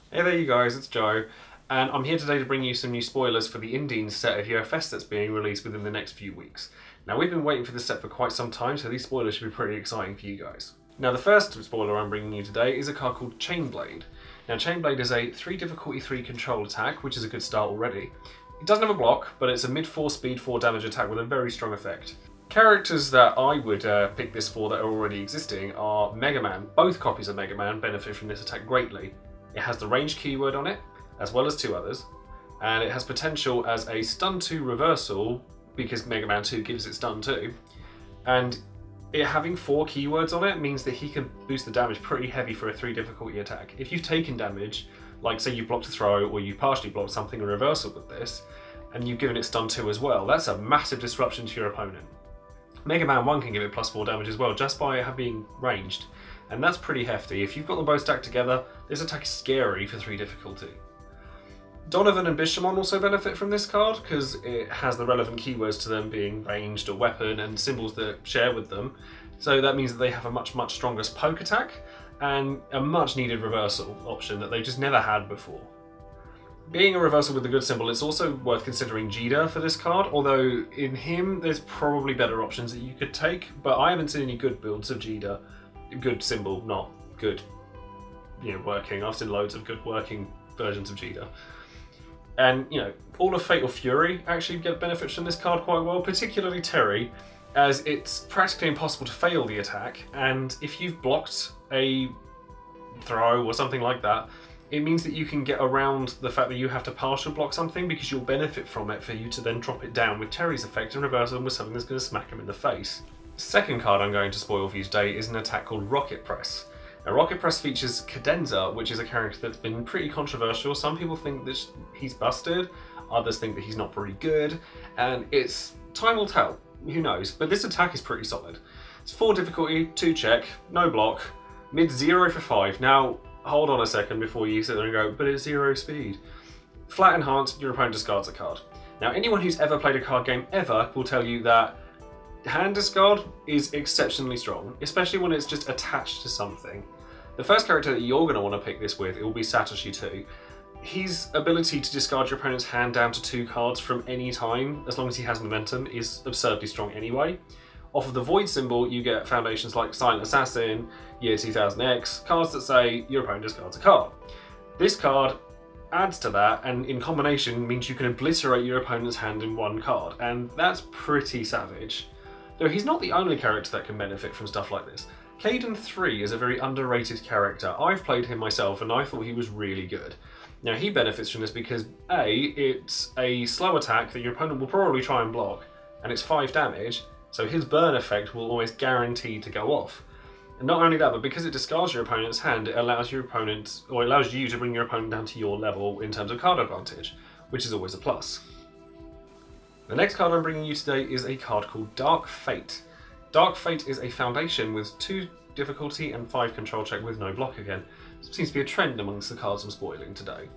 Hey there you guys, it's Joe, and I'm here today to bring you some new spoilers for the Indines set of UFS that's being released within the next few weeks. Now we've been waiting for this set for quite some time, so these spoilers should be pretty exciting for you guys. Now the first spoiler I'm bringing you today is a card called Chainblade. Now Chainblade is a 3 difficulty 3 control attack, which is a good start already. It doesn't have a block, but it's a mid 4 speed 4 damage attack with a very strong effect. Characters that I would pick this for that are already existing are Mega Man. Both copies of Mega Man benefit from this attack greatly. It has the range keyword on it, as well as 2 others, and it has potential as a stun 2 reversal, because Mega Man 2 gives it stun 2, and it having 4 keywords on it means that he can boost the damage pretty heavy for a 3 difficulty attack. If you've taken damage, like say you blocked a throw or you partially blocked something, a reversal with this, and you've given it stun 2 as well, that's a massive disruption to your opponent. Mega Man 1 can give it plus 4 damage as well, just by it being ranged. And that's pretty hefty. If you've got them both stacked together, this attack is scary for 3 difficulty. Donovan and Bishamon also benefit from this card, because it has the relevant keywords to them being ranged or weapon and symbols that share with them. So that means that they have a much stronger poke attack, and a much needed reversal option that they just never had before. Being a reversal with a good symbol, it's also worth considering Jida for this card, although in him there's probably better options that you could take, but I haven't seen any good builds of Jida. Good symbol, not good, working. I've seen loads of good working versions of Jida. And, all of Fatal Fury actually get benefits from this card quite well, particularly Terry, as it's practically impossible to fail the attack, and if you've blocked a throw or something like that, it means that you can get around the fact that you have to partial block something because you'll benefit from it for you to then drop it down with Terry's effect and reverse them with something that's going to smack him in the face. Second card I'm going to spoil for you today is an attack called Rocket Press. Now Rocket Press features Cadenza, which is a character that's been pretty controversial. Some people think that he's busted, others think that he's not very good, and time will tell, who knows, but this attack is pretty solid. It's 4 difficulty, 2 check, no block, mid 0 for 5. Now hold on a second before you sit there and go, but it's 0 speed. Flat enhanced, your opponent discards a card. Now anyone who's ever played a card game ever will tell you that hand discard is exceptionally strong, especially when it's just attached to something. The first character that you're going to want to pick this with, it will be Satoshi 2. His ability to discard your opponent's hand down to 2 cards from any time, as long as he has momentum, is absurdly strong anyway. Off of the Void symbol, you get foundations like Silent Assassin, Year 2000X, cards that say your opponent discards a card. This card adds to that, and in combination means you can obliterate your opponent's hand in 1 card, and that's pretty savage. Though he's not the only character that can benefit from stuff like this. Caden 3 is a very underrated character. I've played him myself and I thought he was really good. Now he benefits from this because A, it's a slow attack that your opponent will probably try and block, and it's 5 damage, so his burn effect will always guarantee to go off. And not only that, but because it discards your opponent's hand, it allows you to bring your opponent down to your level in terms of card advantage, which is always a plus. The next card I'm bringing you today is a card called Dark Fate. Dark Fate is a foundation with 2 difficulty and 5 control check with no block again. This seems to be a trend amongst the cards I'm spoiling today.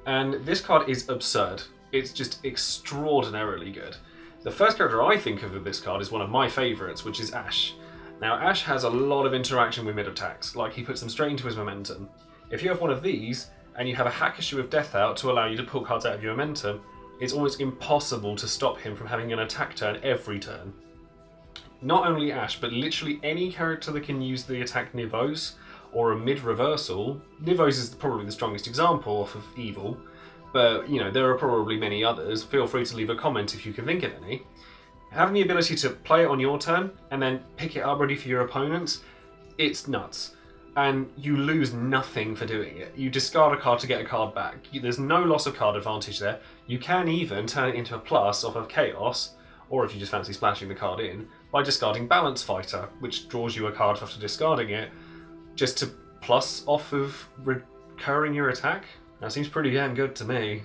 And this card is absurd. It's just extraordinarily good. The first character I think of this card is one of my favourites, which is Ash. Now Ash has a lot of interaction with mid attacks, like he puts them straight into his momentum. If you have one of these, and you have a hack issue of Death out to allow you to pull cards out of your momentum, it's almost impossible to stop him from having an attack turn every turn. Not only Ash, but literally any character that can use the attack Nivos or a mid-reversal. Nivos is probably the strongest example off of Evil, but there are probably many others. Feel free to leave a comment if you can think of any. Having the ability to play it on your turn and then pick it up ready for your opponents, it's nuts. And you lose nothing for doing it. You discard a card to get a card back. There's no loss of card advantage there. You can even turn it into a plus off of Chaos, or if you just fancy splashing the card in, by discarding Balance Fighter, which draws you a card after discarding it, just to plus off of recurring your attack. That seems pretty damn good to me.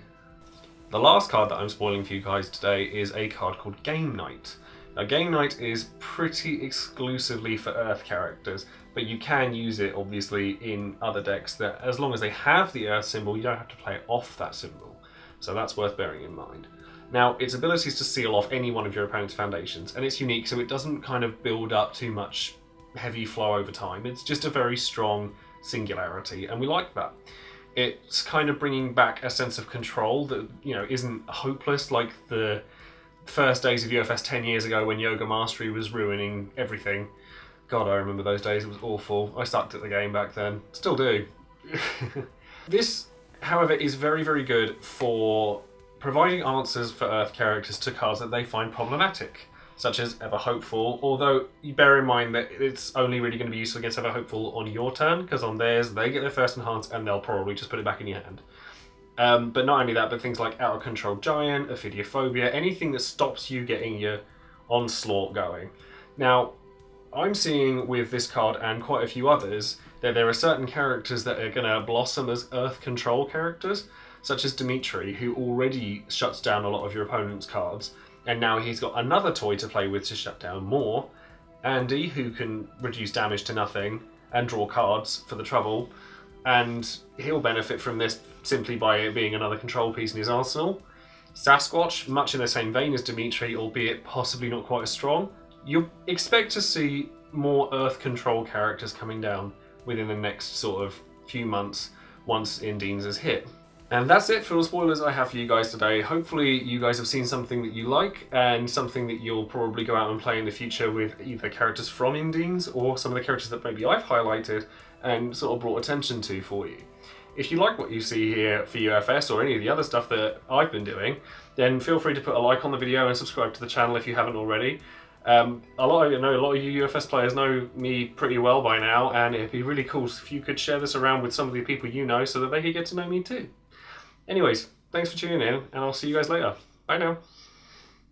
The last card that I'm spoiling for you guys today is a card called Game Knight. Now Game Knight is pretty exclusively for Earth characters, but you can use it obviously in other decks that, as long as they have the Earth symbol, you don't have to play it off that symbol. So that's worth bearing in mind. Now, its ability is to seal off any one of your opponent's foundations, and it's unique, so it doesn't kind of build up too much heavy flow over time. It's just a very strong singularity, and we like that. It's kind of bringing back a sense of control that, you know, isn't hopeless like the first days of UFS 10 years ago when Yoga Mastery was ruining everything. God, I remember those days. It was awful. I sucked at the game back then. Still do. This, however, is very, very good for providing answers for Earth characters to cards that they find problematic, such as Ever Hopeful, although you bear in mind that it's only really going to be useful against Ever Hopeful on your turn, because on theirs, they get their first enhance and they'll probably just put it back in your hand. But not only that, but things like Out of Control Giant, Ophidiophobia, anything that stops you getting your onslaught going. Now, I'm seeing with this card and quite a few others that there are certain characters that are going to blossom as Earth control characters, such as Dimitri, who already shuts down a lot of your opponent's cards, and now he's got another toy to play with to shut down more. Andy, who can reduce damage to nothing and draw cards for the trouble, and he'll benefit from this simply by it being another control piece in his arsenal. Sasquatch, much in the same vein as Dimitri, albeit possibly not quite as strong. You'll expect to see more Earth control characters coming down within the next sort of few months once Indines is hit. And that's it for the spoilers I have for you guys today. Hopefully you guys have seen something that you like and something that you'll probably go out and play in the future with either characters from Indines or some of the characters that maybe I've highlighted and sort of brought attention to for you. If you like what you see here for UFS or any of the other stuff that I've been doing, then feel free to put a like on the video and subscribe to the channel if you haven't already. I know a lot of you UFS players know me pretty well by now, and it'd be really cool if you could share this around with some of the people you know so that they could get to know me too. Anyways, thanks for tuning in, and I'll see you guys later. Bye now.